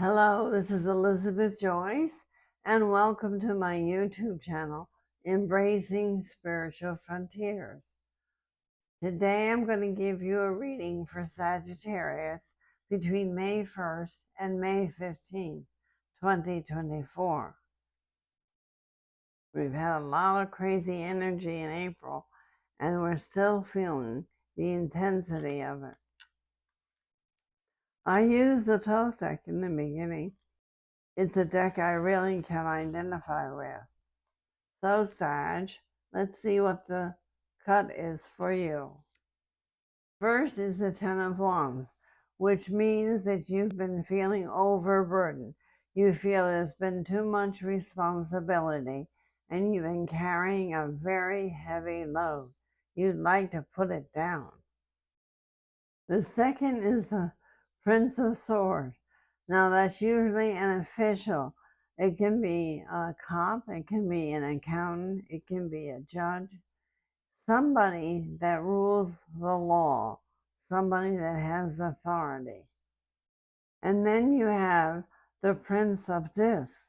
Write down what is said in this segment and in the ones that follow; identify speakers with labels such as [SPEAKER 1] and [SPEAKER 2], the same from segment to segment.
[SPEAKER 1] Hello, this is Elizabeth Joyce, and welcome to my YouTube channel, Embracing Spiritual Frontiers. Today I'm going to give you a reading for Sagittarius between May 1st and May 15th, 2024. We've had a lot of crazy energy in April, and we're still feeling the intensity of it. I used the Thoth deck in the beginning. It's a deck I really can identify with. So, Sag, let's see what the cut is for you. First is the Ten of Wands, which means that you've been feeling overburdened. You feel there's been too much responsibility, and you've been carrying a very heavy load. You'd like to put it down. The second is the Prince of Swords. Now, that's usually an official. It can be a cop, it can be an accountant, it can be a judge, somebody that rules the law, somebody that has authority. And then you have the Prince of Discs,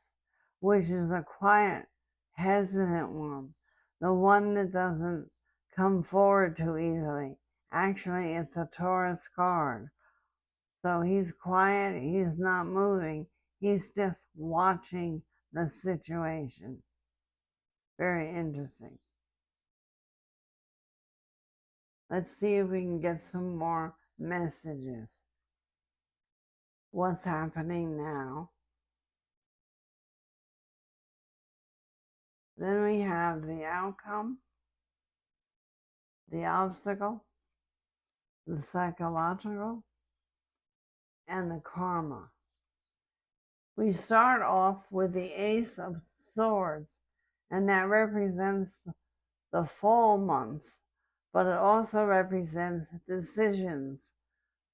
[SPEAKER 1] which is a quiet, hesitant one, the one that doesn't come forward too easily. Actually, it's a Taurus card. So he's quiet, he's not moving, he's just watching the situation. Very interesting. Let's see if we can get some more messages. What's happening now? Then we have the outcome, the obstacle, the psychological, and the karma. We start off with the Ace of Swords, and that represents the fall months, but it also represents decisions.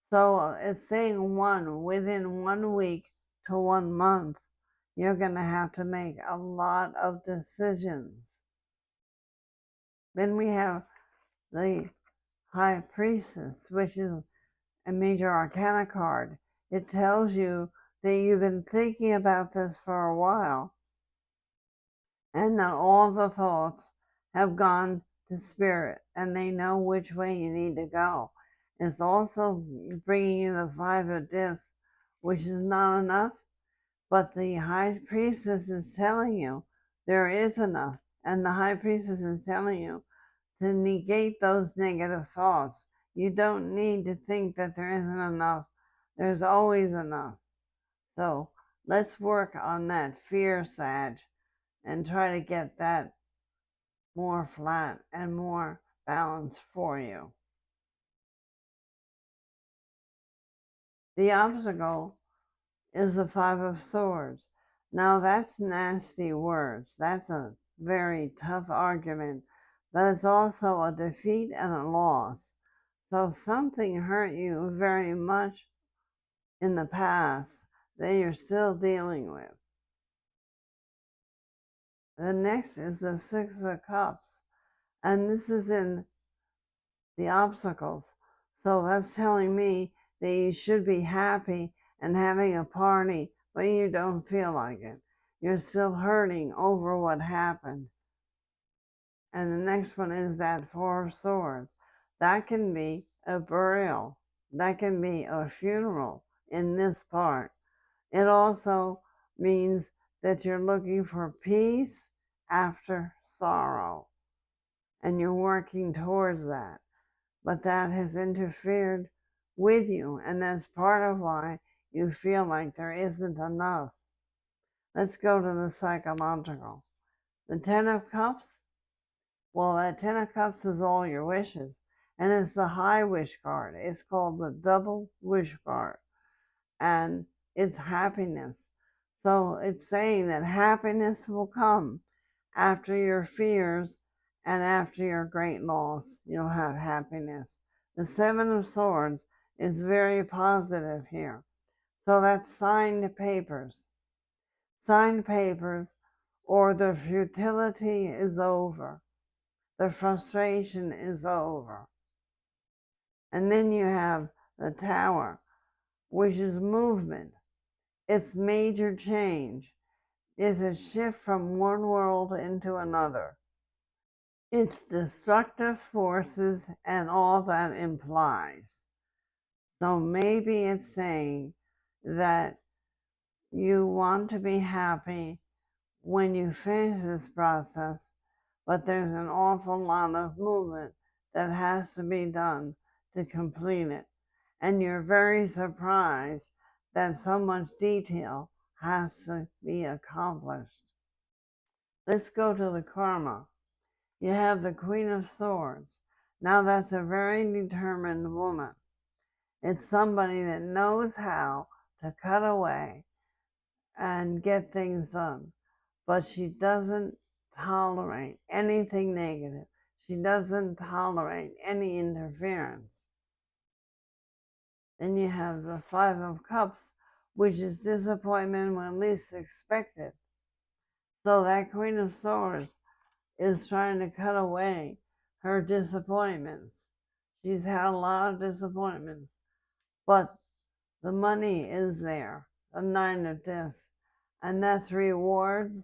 [SPEAKER 1] So it's saying within 1 week to 1 month, you're going to have to make a lot of decisions. Then we have the High Priestess, which is a major arcana card. It tells you that you've been thinking about this for a while, and that all the thoughts have gone to spirit, and they know which way you need to go. It's also bringing you the Five of Discs, which is not enough, but the High Priestess is telling you there is enough, and the High Priestess is telling you to negate those negative thoughts. You don't need to think that there isn't enough. There's always enough. So let's work on that fear, Sag, and try to get that more flat and more balanced for you. The obstacle is the Five of Swords. Now that's nasty words. That's a very tough argument, but it's also a defeat and a loss. So something hurt you very much in the past that you're still dealing with. The next is the Six of Cups, and this is in the obstacles. So that's telling me that you should be happy and having a party, but you don't feel like it. You're still hurting over what happened. And the next one is that Four of Swords. That can be a burial. That can be a funeral in this part. It also means that you're looking for peace after sorrow, and you're working towards that. But that has interfered with you, and that's part of why you feel like there isn't enough. Let's go to the psychological. The Ten of Cups. Well, that Ten of Cups is all your wishes, and it's the high wish card. It's called the double wish card, and it's happiness. So it's saying that happiness will come after your fears and after your great loss. You'll have happiness. The Seven of Swords is very positive here. So that's signed papers. Signed papers, or the futility is over. The frustration is over. And then you have the Tower, which is movement. It's major change. It's a shift from one world into another. It's destructive forces and all that implies. So maybe it's saying that you want to be happy when you finish this process, but there's an awful lot of movement that has to be done to complete it. And you're very surprised that so much detail has to be accomplished. Let's go to the karma. You have the Queen of Swords. Now that's a very determined woman. It's somebody that knows how to cut away and get things done. But she doesn't tolerate anything negative. She doesn't tolerate any interference. Then you have the Five of Cups, which is disappointment when least expected. So that Queen of Swords is trying to cut away her disappointments. She's had a lot of disappointments, but the money is there, the Nine of Discs, and that's rewards,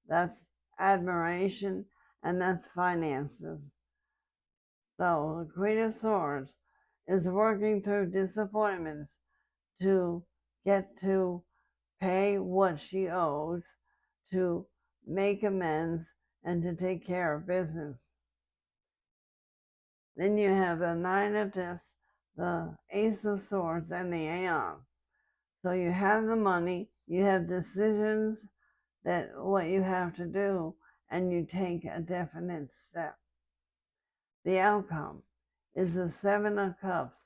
[SPEAKER 1] that's admiration, and that's finances. So the Queen of Swords is working through disappointments to get to pay what she owes, to make amends, and to take care of business. Then you have the Nine of Discs, the Ace of Swords, and the Aeon. So you have the money, you have decisions that what you have to do, and you take a definite step. The outcome is the Seven of Cups,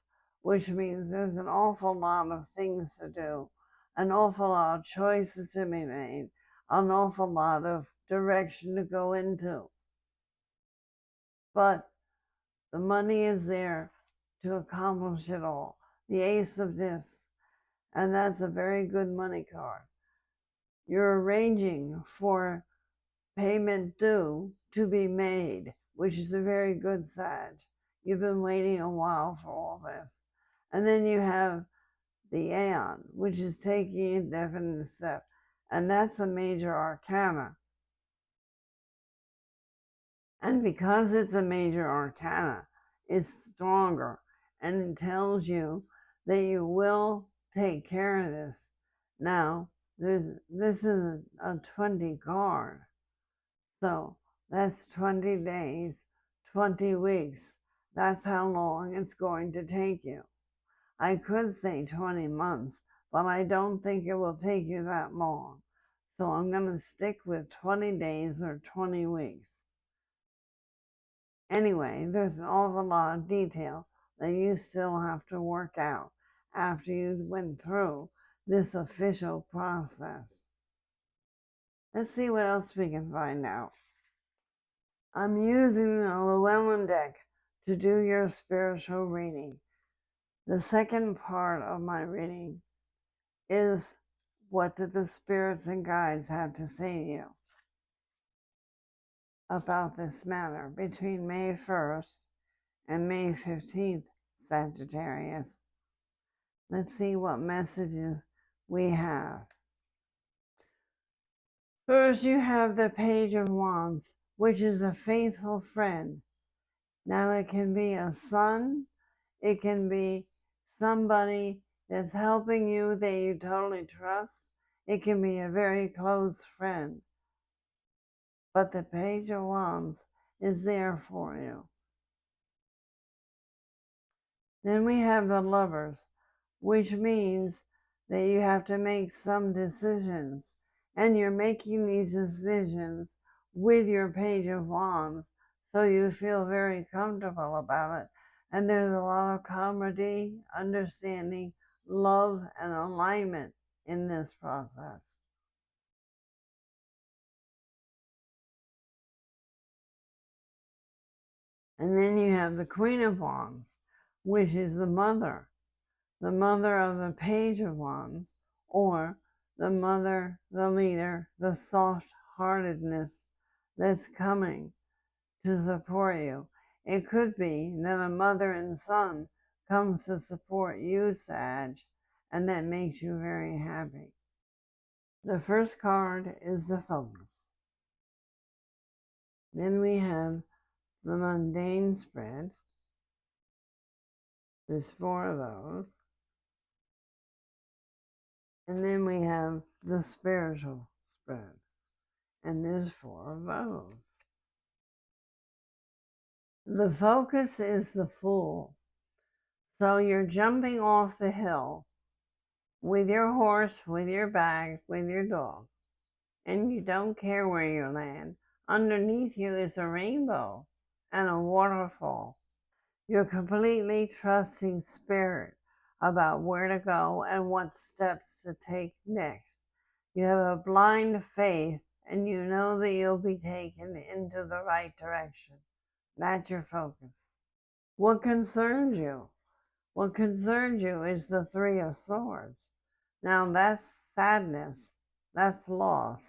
[SPEAKER 1] which means there's an awful lot of things to do, an awful lot of choices to be made, an awful lot of direction to go into. But the money is there to accomplish it all. The Ace of Discs, and that's a very good money card. You're arranging for payment due to be made, which is a very good Sag. You've been waiting a while for all this. And then you have the Aeon, which is taking a definite step, and that's a major arcana. And because it's a major arcana, it's stronger, and it tells you that you will take care of this. Now, this is a 20 card. So that's 20 days, 20 weeks. That's how long it's going to take you. I could say 20 months, but I don't think it will take you that long. So I'm going to stick with 20 days or 20 weeks. Anyway, there's an awful lot of detail that you still have to work out after you went through this official process. Let's see what else we can find out. I'm using the Llewellyn deck to do your spiritual reading. The second part of my reading is what did the spirits and guides have to say to you about this matter between May 1st and May 15th, Sagittarius. Let's see what messages we have. First, you have the Page of Wands, which is a faithful friend. Now, it can be a son, it can be somebody that's helping you that you totally trust. It can be a very close friend. But the Page of Wands is there for you. Then we have the Lovers, which means that you have to make some decisions. And you're making these decisions with your Page of Wands, so you feel very comfortable about it. And there's a lot of camaraderie, understanding, love, and alignment in this process. And then you have the Queen of Wands, which is the mother of the Page of Wands, or the mother, the leader, the soft-heartedness that's coming to support you. It could be that a mother and son comes to support you, Sag, and that makes you very happy. The first card is the focus. Then we have the mundane spread. There's 4 of those. And then we have the spiritual spread. And there's 4 of those. The focus is the Fool. So you're jumping off the hill with your horse, with your bag, with your dog. And you don't care where you land. Underneath you is a rainbow and a waterfall. You're completely trusting spirit about where to go and what steps to take next. You have a blind faith and you know that you'll be taken into the right direction. That's your focus. What concerns you? What concerns you is the 3 of Swords. Now that's sadness. That's loss.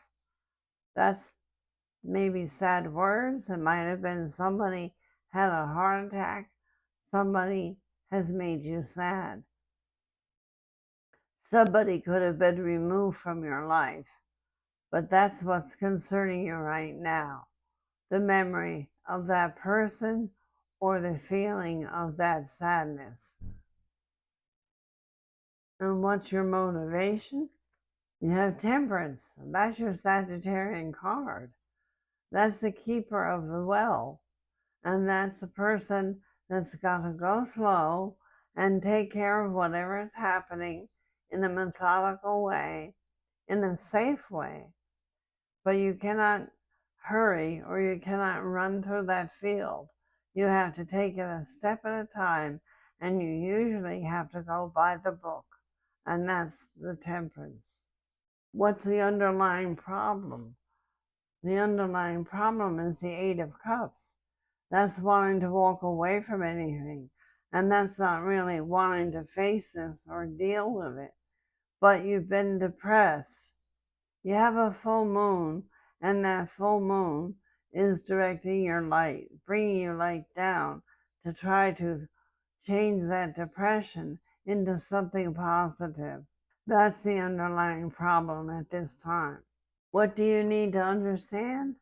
[SPEAKER 1] That's maybe sad words. It might have been somebody had a heart attack. Somebody has made you sad. Somebody could have been removed from your life. But that's what's concerning you right now. The memory of that person or the feeling of that sadness. And what's your motivation? You have Temperance. That's your Sagittarian card. That's the keeper of the well. And that's the person that's got to go slow and take care of whatever is happening in a methodical way, in a safe way. But you cannot hurry or you cannot run through that field. You have to take it a step at a time, and you usually have to go by the book. And that's the Temperance. What's the underlying problem? The underlying problem is the 8 of Cups. That's wanting to walk away from anything. And that's not really wanting to face this or deal with it. But you've been depressed. You have a full moon, and that full moon is directing your light, bringing your light down to try to change that depression into something positive. That's the underlying problem at this time. What do you need to understand?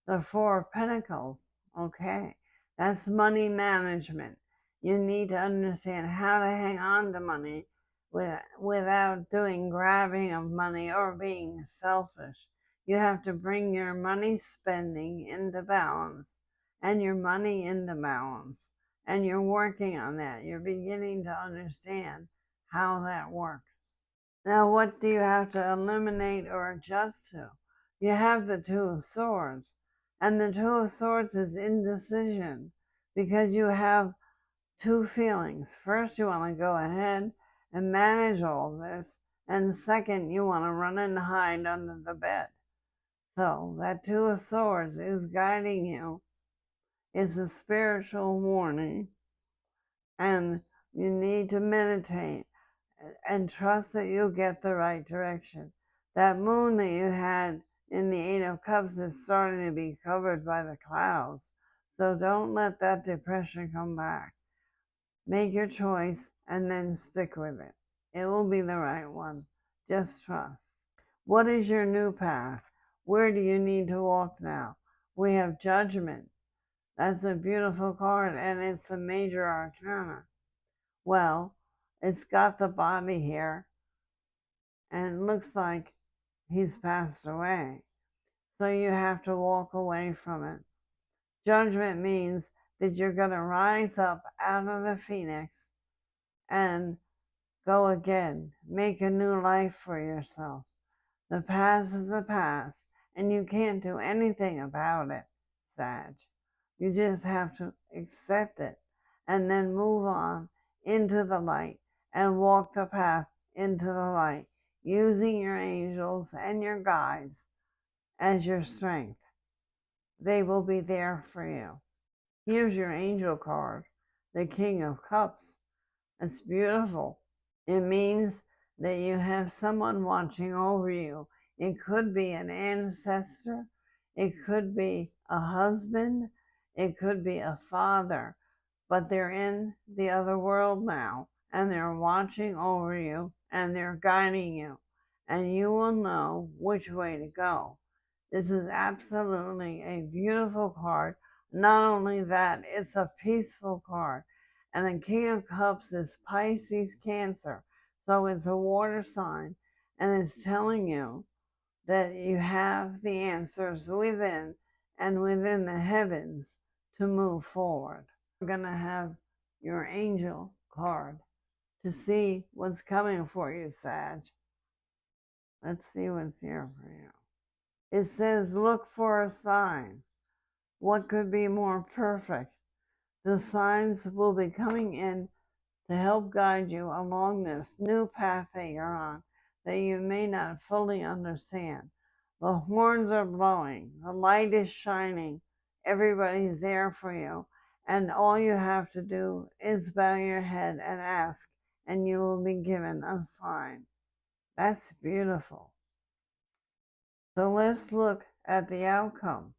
[SPEAKER 1] The 4 of Pentacles. Okay, that's money management. You need to understand how to hang on to money without doing grabbing of money or being selfish. You have to bring your money spending into balance and your money into balance. And you're working on that. You're beginning to understand how that works. Now, what do you have to eliminate or adjust to? You have the 2 of Swords. And the 2 of Swords is indecision because you have 2 feelings. First, you want to go ahead and manage all this. And second, you want to run and hide under the bed. So that 2 of Swords is guiding you. It's a spiritual warning. And you need to meditate and trust that you'll get the right direction. That moon that you had in the 8 of Cups is starting to be covered by the clouds. So don't let that depression come back. Make your choice and then stick with it. It will be the right one. Just trust. What is your new path? Where do you need to walk now? We have Judgment. That's a beautiful card, and it's a major arcana. Well, it's got the body here, and it looks like he's passed away. So you have to walk away from it. Judgment means that you're going to rise up out of the phoenix and go again. Make a new life for yourself. The past is the past, and you can't do anything about it, Sag. You just have to accept it and then move on into the light and walk the path into the light, using your angels and your guides as your strength. They will be there for you. Here's your angel card, the King of Cups. It's beautiful. It means that you have someone watching over you. It could be an ancestor. It could be a husband. It could be a father. But they're in the other world now, and they're watching over you, and they're guiding you. and you will know which way to go. This is absolutely a beautiful card. Not only that, it's a peaceful card. And the King of Cups is Pisces Cancer. So it's a water sign. And it's telling you that you have the answers within and within the heavens to move forward. We're going to have your angel card to see what's coming for you, Sag. Let's see what's here for you. It says, look for a sign. What could be more perfect? The signs will be coming in to help guide you along this new path that you're on that you may not fully understand. The horns are blowing, the light is shining, everybody's there for you, and all you have to do is bow your head and ask, and you will be given a sign. That's beautiful. So let's look at the outcome.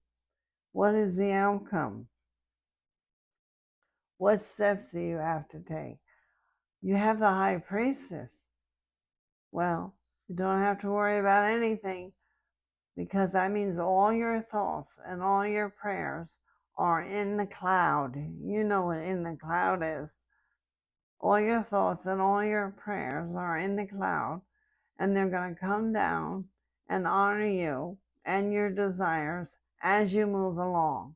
[SPEAKER 1] What is the outcome? What steps do you have to take? You have the High Priestess. Well, you don't have to worry about anything, because that means all your thoughts and all your prayers are in the cloud. You know what in the cloud is. All your thoughts and all your prayers are in the cloud, and they're going to come down and honor you and your desires as you move along.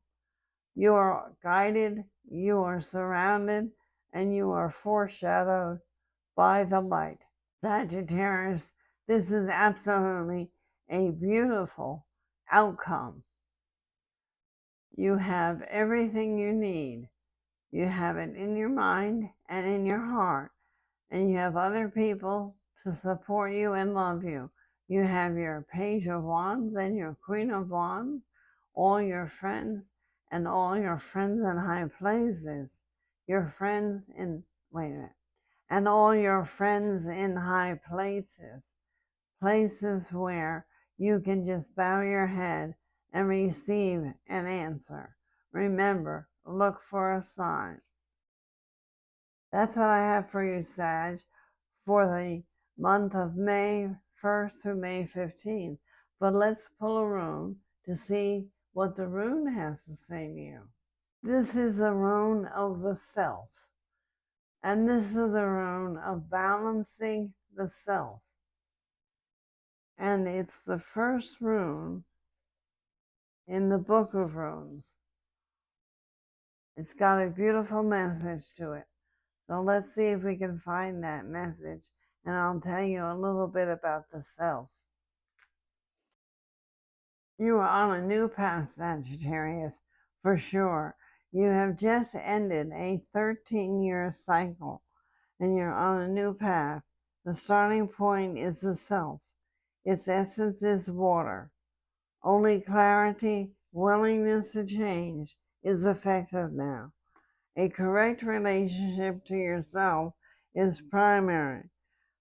[SPEAKER 1] You are guided, you are surrounded, and you are foreshadowed by the light. Sagittarius, this is absolutely a beautiful outcome. You have everything you need. You have it in your mind and in your heart, and you have other people to support you and love you. You have your Page of Wands and your Queen of Wands, all your friends, and all your friends in high places. Your friends in, wait a minute, and all your friends in high places. Places where you can just bow your head and receive an answer. Remember, look for a sign. That's what I have for you, Sag, for the month of May 1st through May 15th. But let's pull a rune to see what the rune has to say to you. This is a rune of the self, and this is a rune of balancing the self. And it's the first rune in the Book of Runes. It's got a beautiful message to it. So let's see if we can find that message, and I'll tell you a little bit about the self. You are on a new path, Sagittarius, for sure. You have just ended a 13-year cycle, and you're on a new path. The starting point is the self. Its essence is water. Only clarity, willingness to change is effective now. A correct relationship to yourself is primary,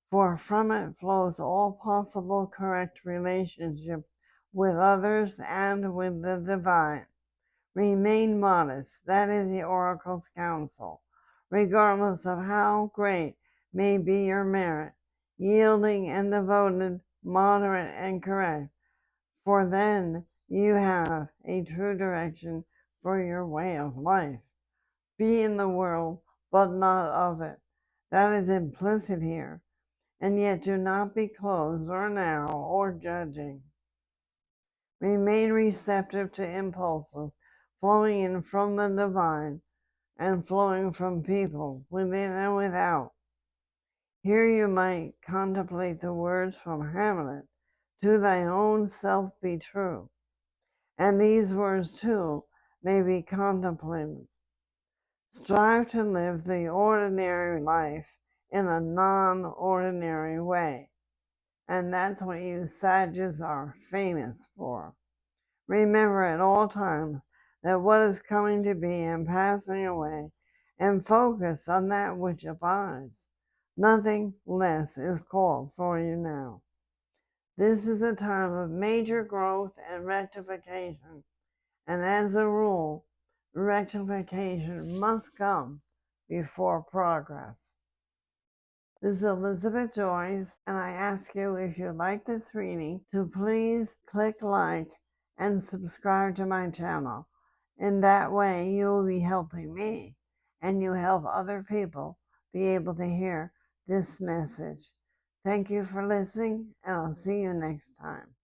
[SPEAKER 1] for from it flows all possible correct relationships with others and with the divine. Remain modest, that is the oracle's counsel, regardless of how great may be your merit, yielding and devoted, moderate and correct, for then you have a true direction for your way of life. Be in the world, but not of it. That is implicit here. And yet do not be closed or narrow or judging. Remain receptive to impulses flowing in from the divine and flowing from people within and without. Here you might contemplate the words from Hamlet, "To thy own self be true." And these words too may be contemplated. Strive to live the ordinary life in a non-ordinary way. And that's what you Sages are famous for. Remember at all times that what is coming to be and passing away, and focus on that which abides. Nothing less is called for you now. This is a time of major growth and rectification, and as a rule, rectification must come before progress. This is Elizabeth Joyce, and I ask you, if you like this reading, to please click like and subscribe to my channel. In that way, you will be helping me, and you help other people be able to hear this message. Thank you for listening, and I'll see you next time.